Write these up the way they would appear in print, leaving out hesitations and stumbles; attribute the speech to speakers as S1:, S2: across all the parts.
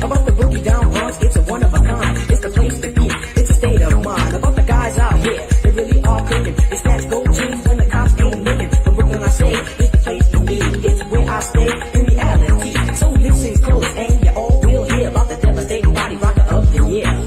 S1: About the Boogiedown bronx, it's a one of a kind. It's the place to be, it's a state of mind. About the guys out here, they really are cooking. They snatch gold chains when the cops ain't looking. But Brooklyn, I say, it's the place to be. It's where I stay in reality. So listen close, and you all will hear about the devastating body rocker of the year.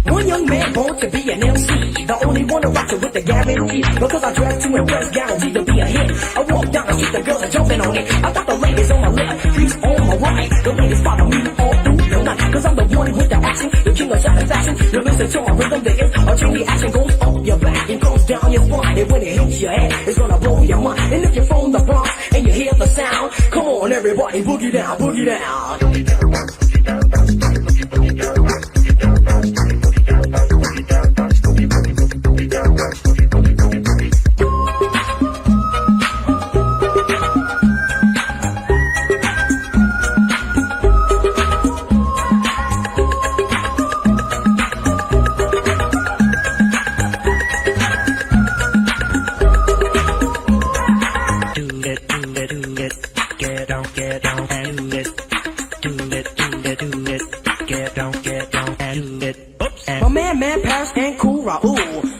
S1: One young man born to be an MC, the only one to rock it with the guarantee. Because I dress to impress, guaranteed to be a hit. I walk down the street, the girls are jumping on it. I got the ladies on my left, freaks on my right. The ladies follow me all through the night. Cause I'm the one with the action, the king of satisfaction. You listen to my rhythm, there is a chain reaction. Goes up your back and goes down your spine. And when it hits your head, it's gonna blow your mind. And if you're from the Bronx and you hear the sound, come on everybody, boogie down, boogie down. Man, Paris and cool, Raoul.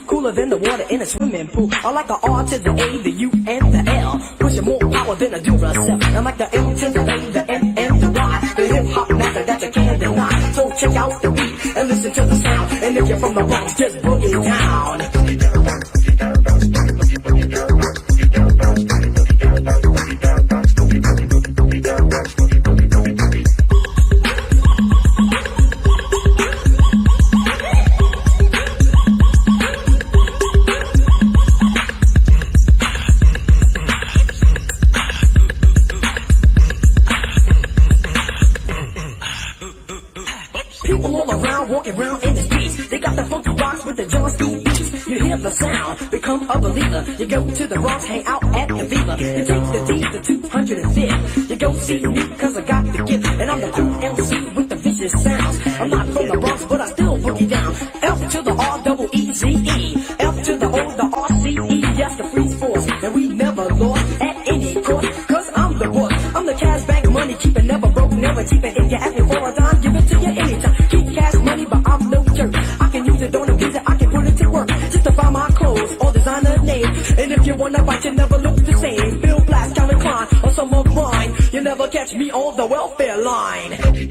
S1: Cooler than the water in a swimming pool. I like the R to the A, the U, and the L. Pushing more power than a Duracell. I like the M to the A, the N, and the Y. The hip-hop master that you can't deny. So check out the beat and listen to the sound. And if you're from the Bronx, just boogie down. People all around, walking around in the streets. They got the funky rocks with the John Steve beats. You hear the sound, become a believer. You go to the Bronx, hang out at the Viva. You take the D to 205. You go see me, cause I got the gift. And I'm the true MC with the vicious sounds. I'm not from the Bronx, but I still boogie down. F to the R-double-E-Z-E. F to the O, the R-C-E. Yes, the freeze force. And we never lost at any cost. Cause I'm the boss. I'm some of mine. You never catch me on the welfare line. You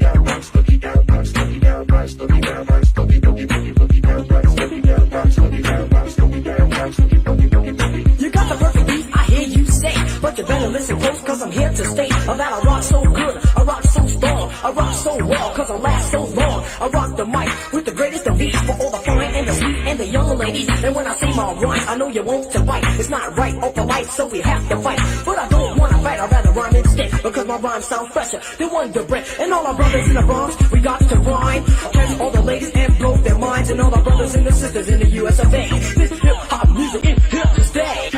S1: got the perfect beat, I hear you say, but you better listen close, cause I'm here to stay. That I rock so good, I rock so strong, I rock so well, cause I last so long. I rock the mic with the greatest of these, for all the fine and the sweet and the young ladies. And when I say my rhyme, I know you want to fight. It's not right or polite, so we have to fight. But I don't wanna fight, I'd rather rhyme instead, because my rhyme sounds fresher than Wonder Bread. And all our brothers in the Bronx, we got to rhyme, catch all the ladies and blow their minds. And all our brothers and the sisters in the US of A. This hip-hop music is here to stay.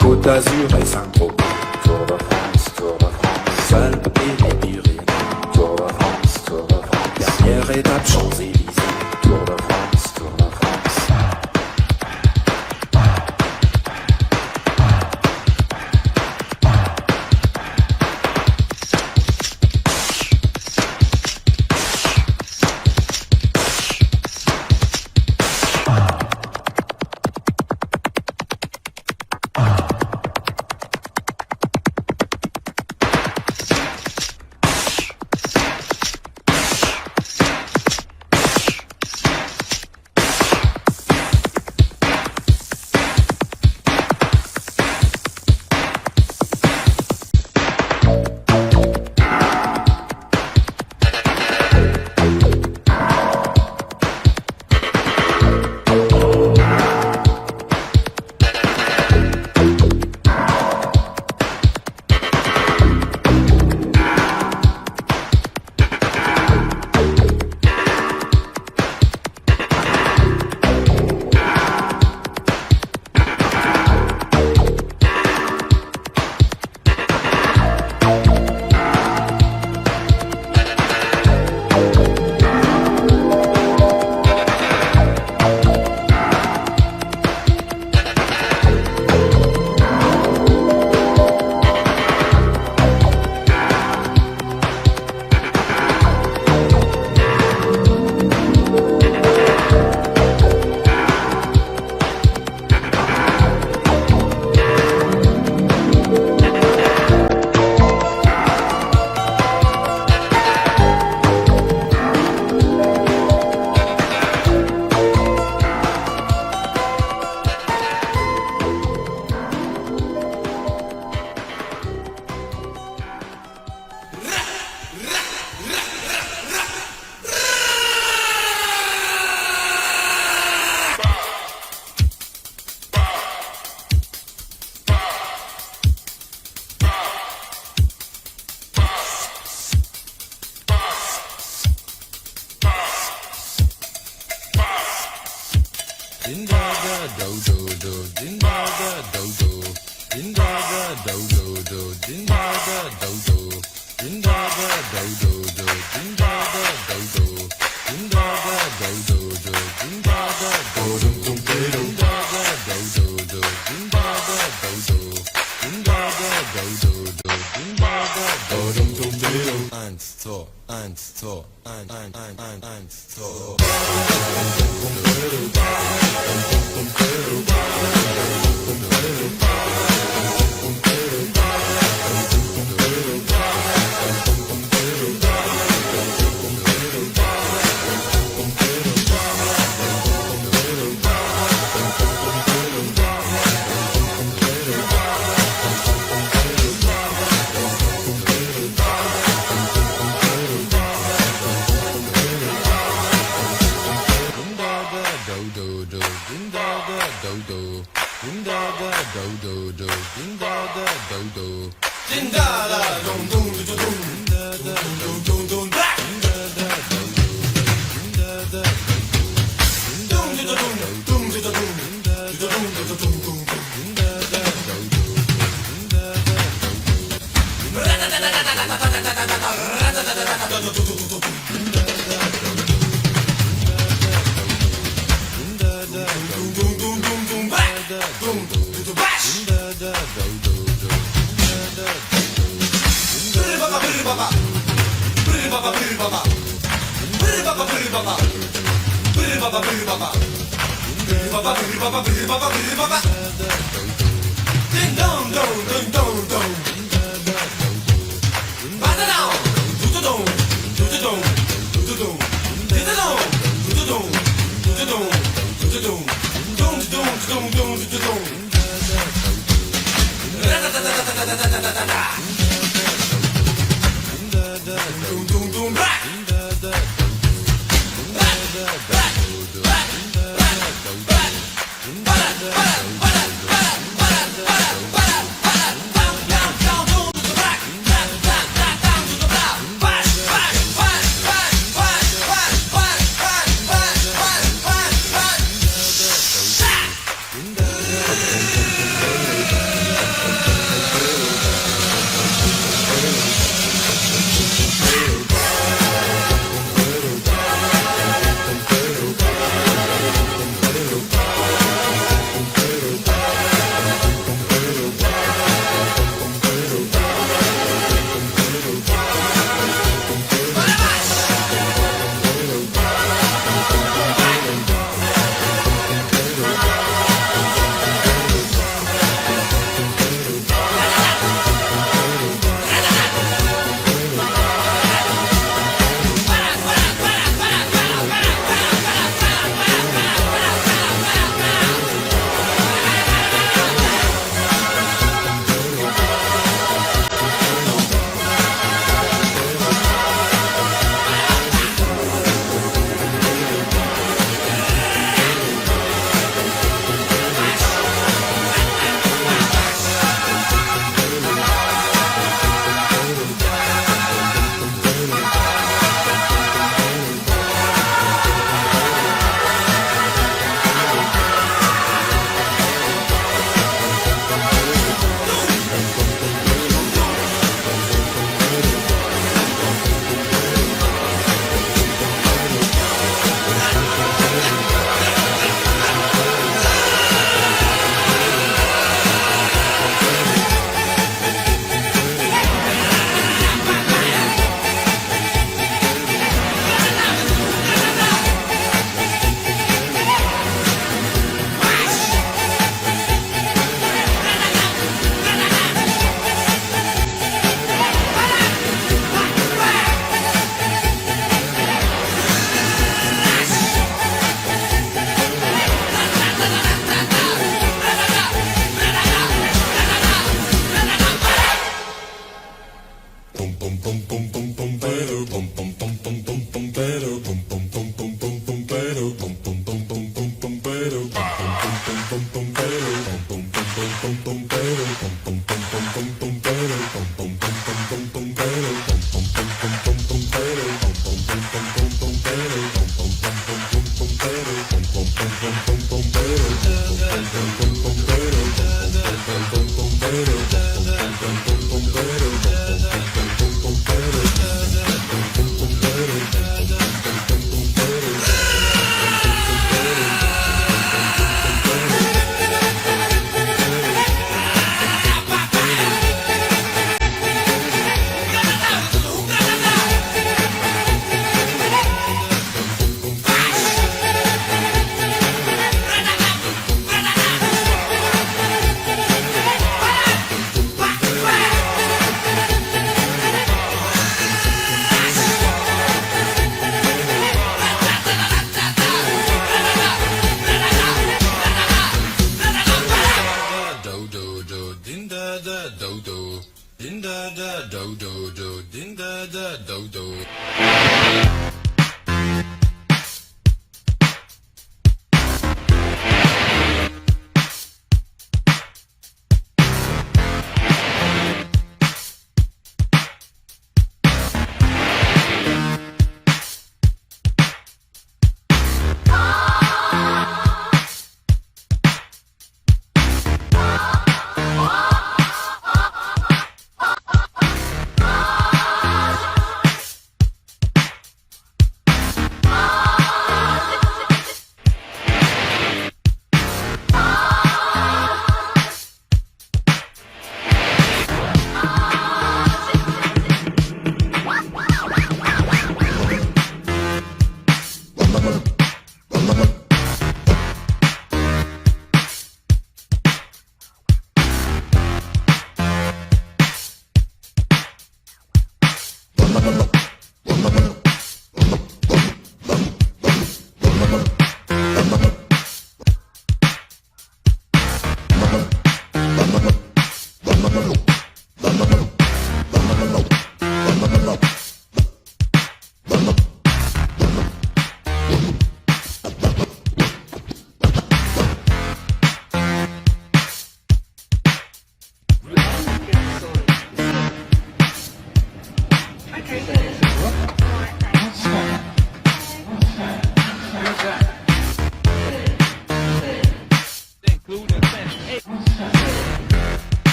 S2: Côte d'Azur et Saint-Tropez, Tour de France, Tour de France, seul et les Pyrénées, Tour de France, Tour de France, dernière étape Champs-Élysées, Tour de France, Tour de France.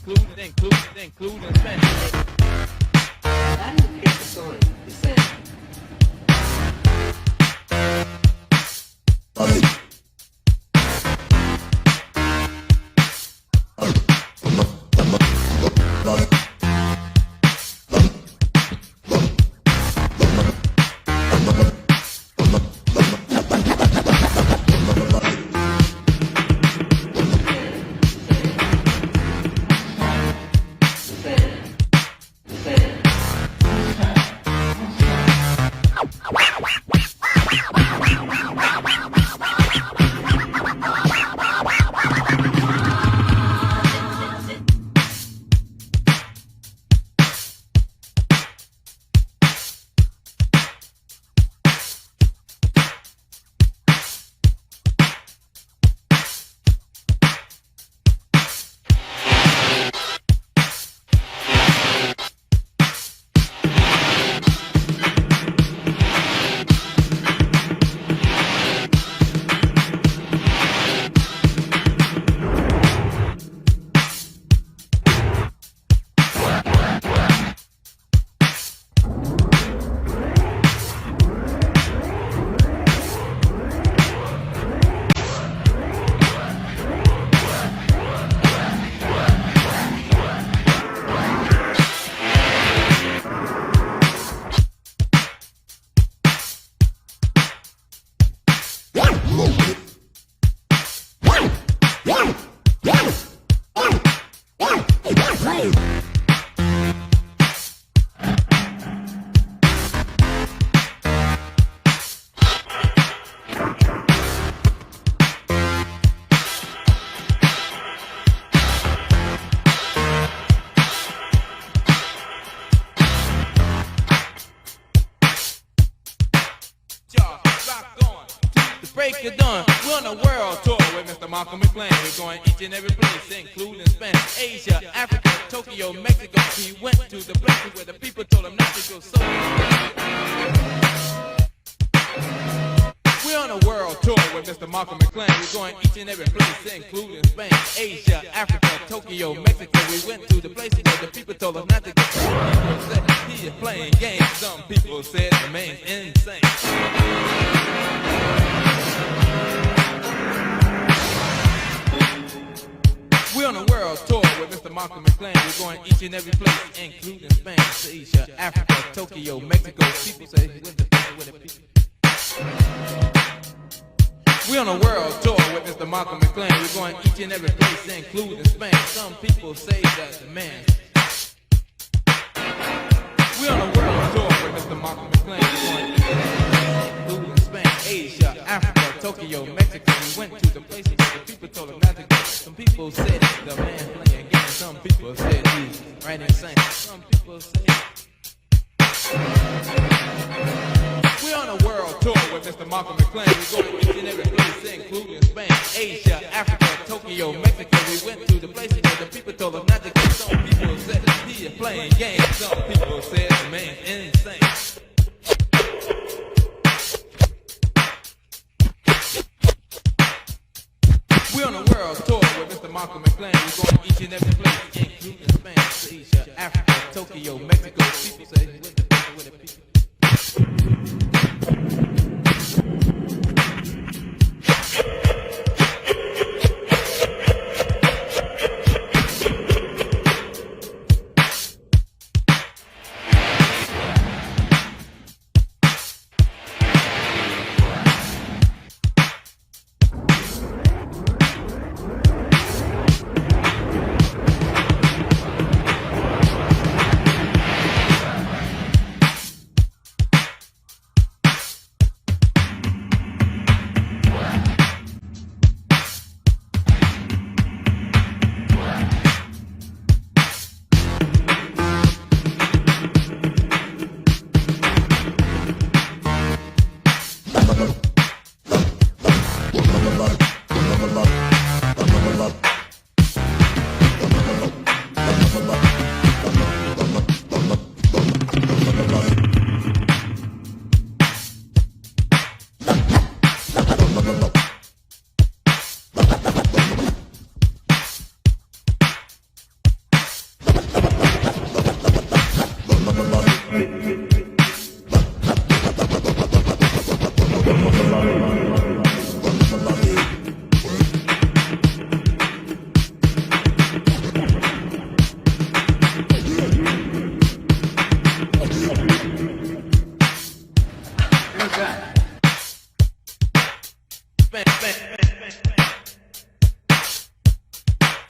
S3: including Spanish.
S4: That indicates the story. You said.
S3: Break it down. We're on a world tour with Mr. Malcolm McLean. We're going each and every place, including Spanish, Asia, Africa, Tokyo, Mexico. He went to the places where the people told him not to go. So we're on a world tour with Mr. Malcolm McLean. We're going each and every place, including Spain, Asia, Africa, Tokyo, Mexico. We went to the places where the people told us not to go. Some people said he is playing games. Some people said the man's insane. We're on a world tour with Mr. Malcolm McLean. We're going each and every place, including Spain, Asia, Africa, Tokyo, Mexico. People say he went to places where the people. We're on a world tour with Mr. Malcolm McLean. We're going each and every place, including Spain. Some people say that the man. We're on a world tour with Mr. Malcolm McLean. We're going each and every place, including Spain, Asia, Africa, Tokyo, Mexico. We went to the places where the people told him not to go. Some people said the man playing games. Some people said he's right insane. Some people say. We're on a world tour with Mr. Malcolm McLean. We're going each and every place, including Spain, Asia, Africa, Tokyo, Mexico. We went to the places where the people told us not to go. Some people said he is playing games. Some people said the man insane. We're on a world tour with Mr. Malcolm McLean. We're going each and every place, including Spain, Asia, Africa, Tokyo, Mexico. People say he went to places where the people.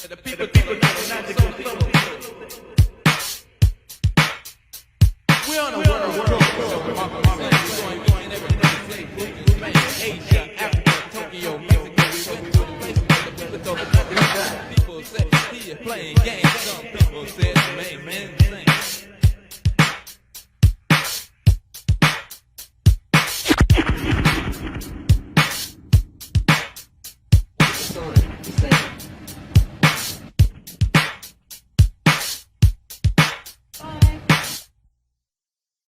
S3: The people not to go solo. We're on a world show. We're going every day. Asia, Africa, Tokyo, Mexico. We went to the places where the people told us nothing. People said he is playing games. Some people said the main man sing.